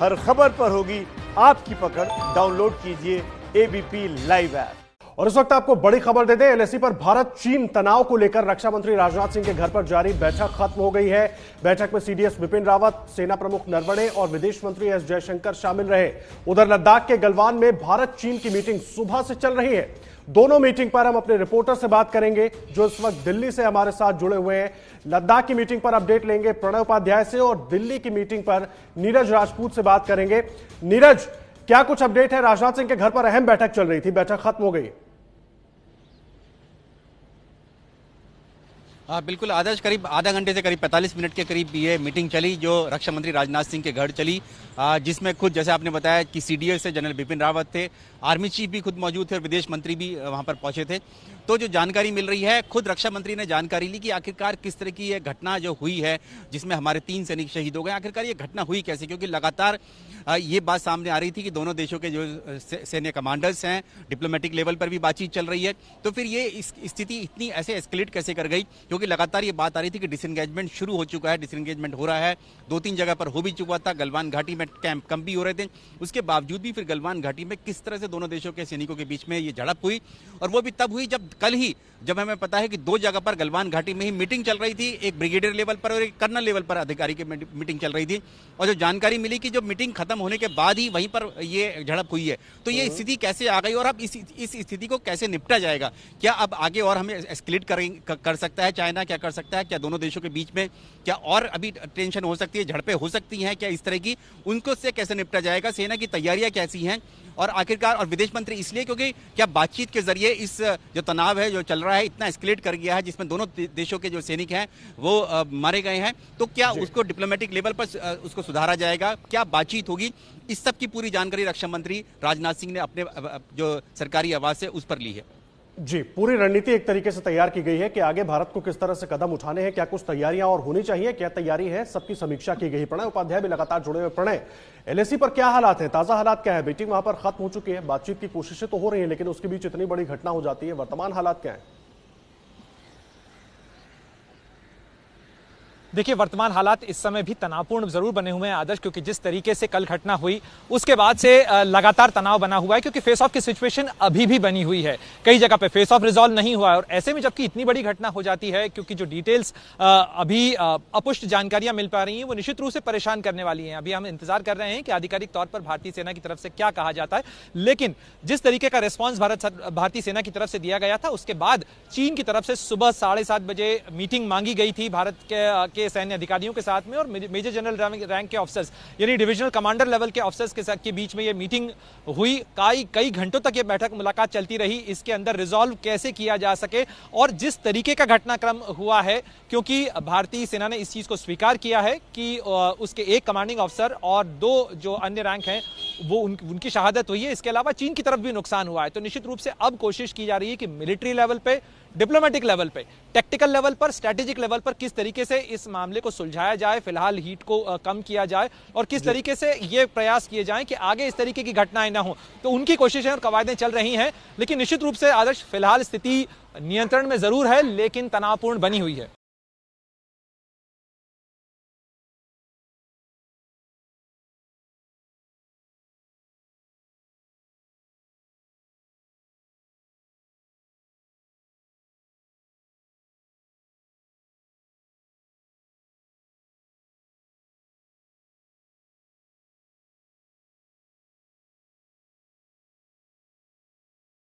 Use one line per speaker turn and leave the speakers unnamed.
हर खबर पर होगी आपकी पकड़। डाउनलोड कीजिए एबीपी लाइव ऐप।
और इस वक्त आपको बड़ी खबर दे दें, एलएसी पर भारत चीन तनाव को लेकर रक्षा मंत्री राजनाथ सिंह के घर पर जारी बैठक खत्म हो गई है। बैठक में सीडीएस बिपिन रावत, सेना प्रमुख नरवणे और विदेश मंत्री एस जयशंकर शामिल रहे। उधर लद्दाख के गलवान में भारत चीन की मीटिंग सुबह से चल रही है। दोनों मीटिंग पर हम अपने रिपोर्टर से बात करेंगे जो इस वक्त दिल्ली से हमारे साथ जुड़े हुए हैं। लद्दाख की मीटिंग पर अपडेट लेंगे प्रणय उपाध्याय से और दिल्ली की मीटिंग पर नीरज राजपूत से बात करेंगे। नीरज, क्या कुछ अपडेट है? राजनाथ सिंह के घर पर अहम बैठक चल रही थी, बैठक खत्म हो गई।
बिल्कुल आदर्श, करीब आधा घंटे से करीब 45 मिनट के करीब ये मीटिंग चली जो रक्षा मंत्री राजनाथ सिंह के घर चली, जिसमें खुद जैसे आपने बताया कि सीडीएस से जनरल बिपिन रावत थे, आर्मी चीफ भी खुद मौजूद थे और विदेश मंत्री भी वहां पर पहुंचे थे। तो जो जानकारी मिल रही है, खुद रक्षा मंत्री ने जानकारी ली कि आखिरकार किस तरह की ये घटना जो हुई है जिसमें हमारे 3 सैनिक शहीद हो गए, आखिरकार ये घटना हुई कैसे, क्योंकि लगातार ये बात सामने आ रही थी कि दोनों देशों के जो सैन्य कमांडर्स हैं, डिप्लोमेटिक लेवल पर भी बातचीत चल रही है। तो फिर ये स्थिति इतनी ऐसे एस्केलेट कैसे कर गई, क्योंकि लगातार ये बात आ रही थी कि डिसएंगेजमेंट शुरू हो चुका है, डिसएंगेजमेंट हो रहा है, 2-3 जगह पर हो भी चुका था, गलवान घाटी में कैंप कम भी हो रहे थे। उसके बावजूद भी फिर गलवान घाटी में किस तरह से दोनों देशों के सैनिकों के बीच में ये झड़प हुई, और वो भी तब हुई जब कल ही जब हमें पता है कि 2 जगह पर गलवान घाटी में ही मीटिंग चल रही थी, एक ब्रिगेडियर लेवल पर और एक कर्नल लेवल पर अधिकारी की मीटिंग चल रही थी। और जो जानकारी मिली कि जो मीटिंग खत्म होने के बाद ही वहीं पर ये झड़प हुई है। तो ये स्थिति कैसे आ गई और अब इस स्थिति को कैसे निपटा जाएगा? क्या अब आगे और हमें एस्केलेट कर सकता है चाइना? क्या कर सकता है? क्या दोनों देशों के बीच में क्या और अभी टेंशन हो सकती है, झड़पें हो सकती हैं क्या इस तरह की? उनको से कैसे निपटा जाएगा? सेना की तैयारियां कैसी हैं? और आखिरकार और विदेश मंत्री इसलिए क्योंकि क्या बातचीत के जरिए इस जो तनाव है जो चल रहा है इतना एस्केलेट कर गया है, जिसमें दोनों देशों के जो सैनिक हैं वो मारे गए हैं, तो क्या उसको डिप्लोमेटिक लेवल पर उसको सुधारा जाएगा? क्या बातचीत होगी? इस सब की पूरी जानकारी रक्षा मंत्री राजनाथ सिंह ने अपने जो सरकारी आवास से उस पर ली है।
जी, पूरी रणनीति एक तरीके से तैयार की गई है कि आगे भारत को किस तरह से कदम उठाने हैं, क्या कुछ तैयारियां और होनी चाहिए, क्या तैयारी है, सबकी समीक्षा की गई। प्रणय उपाध्याय भी लगातार जुड़े हुए। प्रणय, एलएसी पर क्या हालात है, ताजा हालात क्या है? मीटिंग वहां पर खत्म हो चुकी है, बातचीत की कोशिशें तो हो रही हैं, लेकिन उसके बीच इतनी बड़ी घटना हो जाती है, वर्तमान हालात क्या है?
देखिए, वर्तमान हालात इस समय भी तनावपूर्ण जरूर बने हुए हैं आदर्श, क्योंकि जिस तरीके से कल घटना हुई उसके बाद से लगातार तनाव बना हुआ है, क्योंकि फेस ऑफ की सिचुएशन अभी भी बनी हुई है। कई जगह पे फेस ऑफ रिजॉल्व नहीं हुआ है, और ऐसे में जबकि इतनी बड़ी घटना हो जाती है, क्योंकि जो डिटेल्स अभी अपुष्ट जानकारियां मिल पा रही हैं वो निश्चित रूप से परेशान करने वाली हैं। अभी हम इंतजार कर रहे हैं कि आधिकारिक तौर पर भारतीय सेना की तरफ से क्या कहा जाता है, लेकिन जिस तरीके का रिस्पॉन्स भारतीय सेना की तरफ से दिया गया था, उसके बाद चीन की तरफ से सुबह 7:30 बजे मीटिंग मांगी गई थी भारत के सैन्य अधिकारियों के साथ में, और मेजर जनरल रैंक के ऑफिसर्स यानी डिविजनल कमांडर लेवल के ऑफिसर्स के बीच में ये मीटिंग हुई। कई घंटों तक ये बैठक मुलाकात चलती रही, इसके अंदर रिजॉल्व कैसे किया जा सके। और जिस तरीके का घटनाक्रम हुआ है, क्योंकि भारतीय सेना ने इस चीज को स्वीकार किया है कि उसके एक कमांडिंग ऑफिसर और 2 जो अन्य रैंक हैं वो उनकी शहादत हुई है, इसके अलावा चीन की तरफ भी नुकसान हुआ है। तो निश्चित रूप से अब कोशिश की जा रही है कि मिलिट्री लेवल पे, डिप्लोमेटिक लेवल पे, टेक्टिकल लेवल पर, स्ट्रेटेजिक लेवल पर किस तरीके से इस मामले को सुलझाया जाए, फिलहाल हीट को कम किया जाए, और किस तरीके से ये प्रयास किए जाएं कि आगे इस तरीके की घटनाएं ना हो। तो उनकी कोशिशें और कवायदें चल रही हैं, लेकिन निश्चित रूप से आदर्श फिलहाल स्थिति नियंत्रण में जरूर है, लेकिन तनावपूर्ण बनी हुई है।